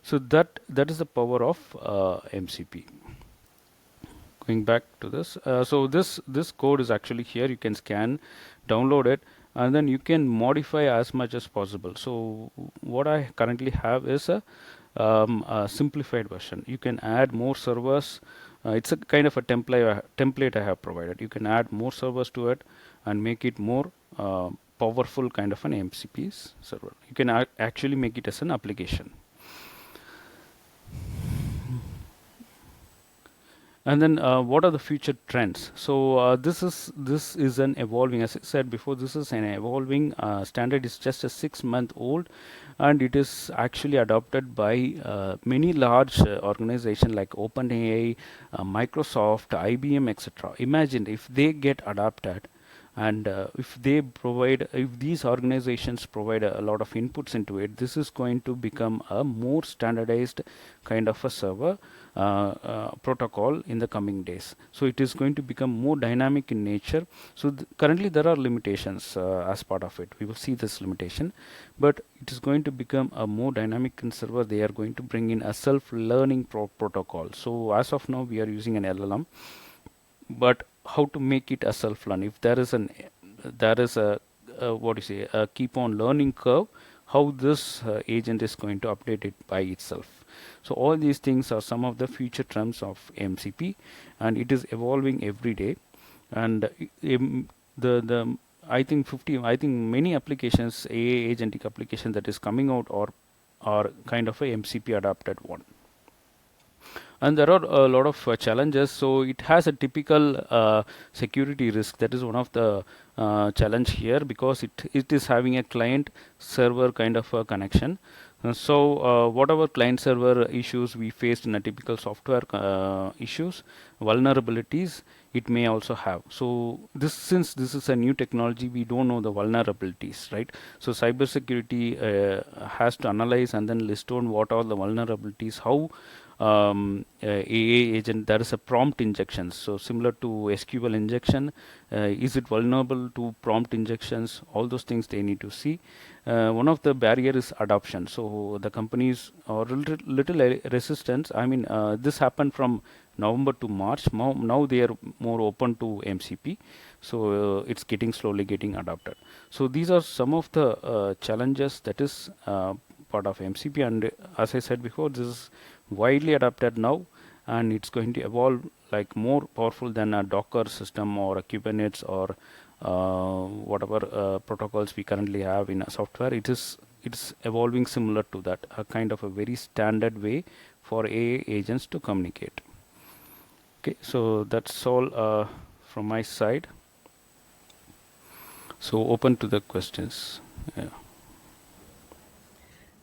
So that is the power of MCP. Going back to this, so this code is actually here. You can scan, download it, and then you can modify as much as possible. So what I currently have is a simplified version. You can add more servers. It's a kind of a template I have provided. You can add more servers to it and make it more powerful kind of an MCP server. You can actually make it as an application. And then what are the future trends? So this is an evolving, as I said before, this is an evolving standard. Is just a 6 month old, and it is actually adopted by many large organizations like OpenAI, Microsoft, IBM, etc. Imagine if they get adopted, and if these organizations provide a lot of inputs into it, this is going to become a more standardized kind of a server protocol in the coming days. So it is going to become more dynamic in nature. So currently there are limitations as part of it. We will see this limitation, but it is going to become a more dynamic in server. They are going to bring in a self-learning protocol. So as of now, we are using an LLM, but how to make it a self-learn? If there is a what do you say, a keep on learning curve, how this agent is going to update it by itself. So all these things are some of the future trends of MCP, and it is evolving every day. And the I think many applications, AI agentic application that is coming out, are kind of a MCP adapted one. And there are a lot of challenges. So it has a typical security risk. That is one of the challenge here, because it is having a client server kind of a connection. So whatever client server issues we faced in a typical software issues, vulnerabilities, it may also have. So since this is a new technology, we don't know the vulnerabilities, right? So cybersecurity has to analyze and then list on what are the vulnerabilities, how AA agent, there is a prompt injection. So similar to SQL injection, is it vulnerable to prompt injections? All those things they need to see. One of the barrier is adoption. So the companies are little resistance. I mean, this happened from November to March. Now they are more open to MCP. So it's slowly getting adopted. So these are some of the challenges that is part of MCP. And as I said before, this is widely adopted now, and it's going to evolve like more powerful than a Docker system or a Kubernetes or whatever protocols we currently have in a software. It's evolving similar to that, a kind of a very standard way for AI agents to communicate. Okay, so that's all from my side. So open to the questions. Yeah.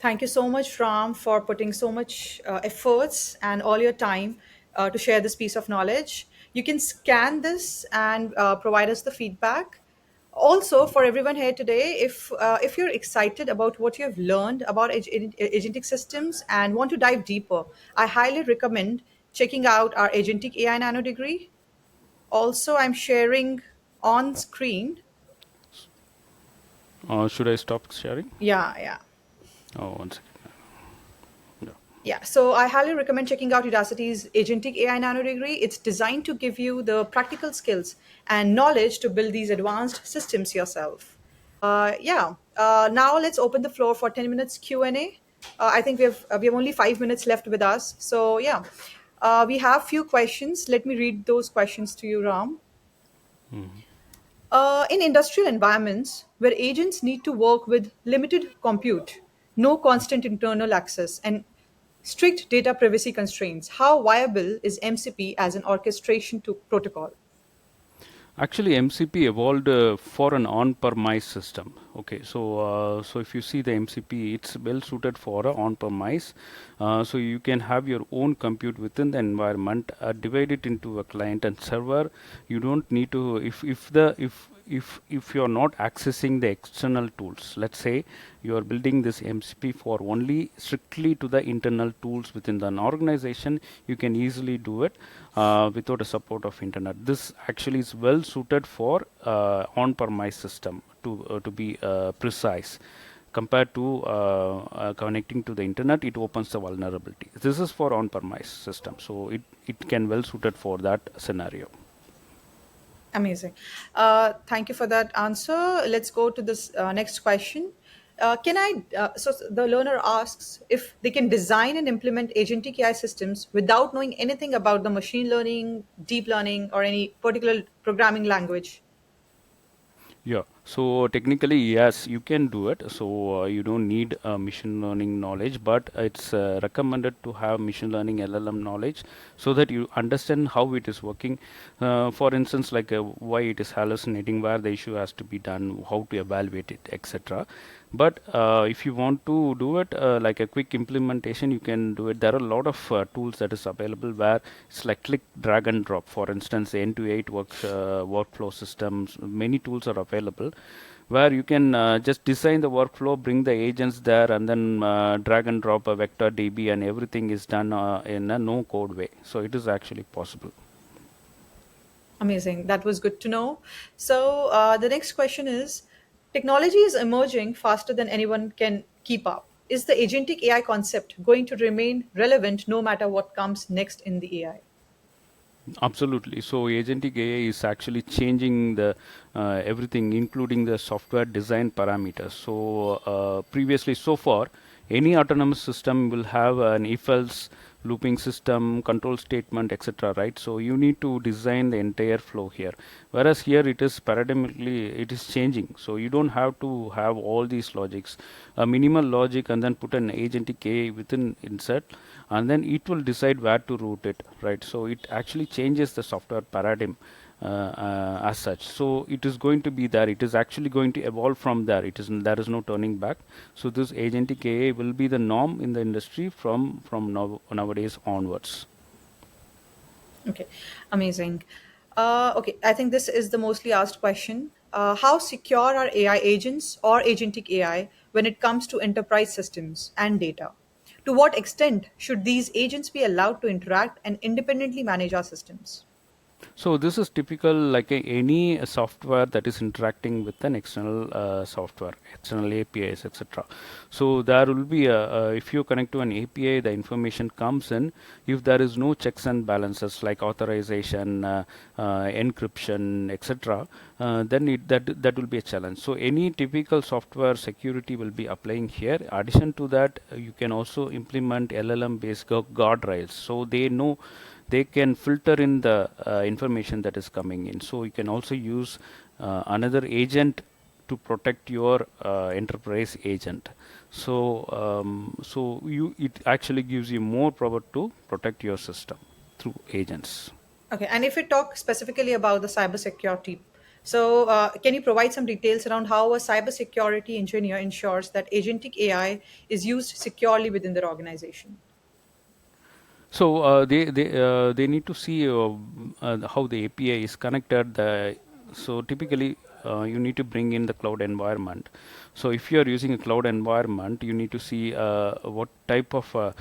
Thank you so much, Ram, for putting so much efforts and all your time to share this piece of knowledge. You can scan this and provide us the feedback. Also, for everyone here today, if you're excited about what you have learned about agentic systems and want to dive deeper, I highly recommend checking out our Agentic AI Nano degree. Also, I'm sharing on screen. Should I stop sharing? Yeah, yeah. Oh, one second. Yeah. Yeah, so I highly recommend checking out Udacity's Agentic AI Nano degree. It's designed to give you the practical skills and knowledge to build these advanced systems yourself. Now let's open the floor for 10 minutes Q&A. I think we have only 5 minutes left with us. So yeah, we have few questions. Let me read those questions to you, Ram. Mhm. In industrial environments where agents need to work with limited compute, no constant internal access, and strict data privacy constraints, how viable is MCP as an orchestration protocol? Actually, MCP evolved for an on-premise system. Okay, so if you see the MCP, it's well suited for a on-premise. So you can have your own compute within the environment, divide it into a client and server. You don't need to if you're not accessing the external tools. Let's say you are building this MCP for only strictly to the internal tools within an organization. You can easily do it without a support of internet. This actually is well suited for on-premise system to be precise. Compared to connecting to the internet, it opens the vulnerability. This is for on-premise system, so it can well suited for that scenario. Amazing. Thank you for that answer. Let's go to this next question. So the learner asks if they can design and implement agentic AI systems without knowing anything about the machine learning, deep learning, or any particular programming language. Yeah, so technically, yes, you can do it. So you don't need machine learning knowledge, but it's recommended to have machine learning LLM knowledge so that you understand how it is working. For instance, like why it is hallucinating, where the issue has to be done, how to evaluate it, etc. But if you want to do it like a quick implementation, you can do it. There are a lot of tools that is available where it's like click, drag and drop. For instance, end-to-end workflow systems. Many tools are available where you can just design the workflow, bring the agents there, and then drag and drop a vector DB, and everything is done in a no-code way. So it is actually possible. Amazing. That was good to know. So the next question is, technology is emerging faster than anyone can keep up. Is the agentic AI concept going to remain relevant no matter what comes next in the AI? Absolutely. So agentic AI is actually changing the everything, including the software design parameters. So previously, so far, any autonomous system will have an if-else looping system, control statement, etc. Right? So you need to design the entire flow here. Whereas here it is paradigmatically, it is changing. So you don't have to have all these logics, a minimal logic, and then put an agentic AI within insert, and then it will decide where to route it, right? So it actually changes the software paradigm as such. So it is going to be there, it is actually going to evolve from there. There is no turning back. So this agentic AI will be the norm in the industry from nowadays onwards. Okay, amazing. Okay, I think this is the mostly asked question. How secure are AI agents or agentic AI when it comes to enterprise systems and data? To what extent should these agents be allowed to interact and independently manage our systems? So this is typical like any software that is interacting with an external software, external APIs, etc. So there will be if you connect to an API, the information comes in. If there is no checks and balances like authorization, encryption, etc., then that will be a challenge. So any typical software security will be applying here. Addition to that, you can also implement LLM based guardrails. So they know they can filter in the information that is coming in. So you can also use another agent to protect your enterprise agent. So you it actually gives you more power to protect your system through agents. Okay, and if we talk specifically about the cybersecurity, so can you provide some details around how a cybersecurity engineer ensures that agentic AI is used securely within their organization? So they need to see how the API is connected. So typically you need to bring in the cloud environment. So if you are using a cloud environment, you need to see what type of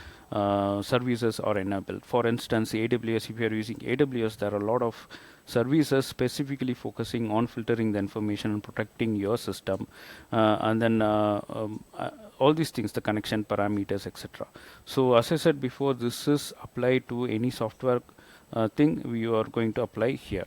services are enabled. For instance, AWS. If you are using AWS, there are a lot of services specifically focusing on filtering the information and protecting your system, and then all these things, the connection parameters, etc. So as I said before, this is applied to any software thing we are going to apply here.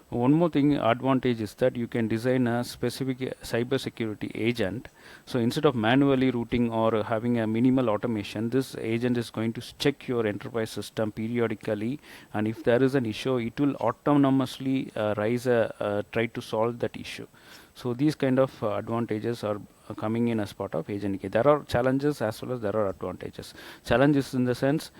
One more thing advantage is that you can design a specific cyber security agent. So instead of manually routing or having a minimal automation, this agent is going to check your enterprise system periodically, and if there is an issue, it will autonomously rise a try to solve that issue. So these kind of advantages are coming in as part of Agentic AI. There are challenges as well as there are advantages. Challenges in the sense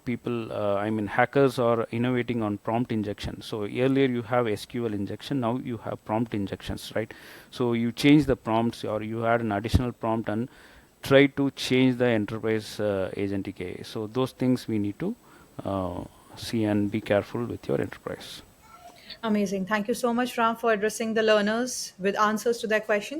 people, I mean hackers are innovating on prompt injection. So earlier you have SQL injection, now you have prompt injections, right? So you change the prompts or you add an additional prompt and try to change the enterprise Agentic AI. So those things we need to see and be careful with your enterprise. Amazing. Thank you so much, Ram, for addressing the learners with answers to their questions.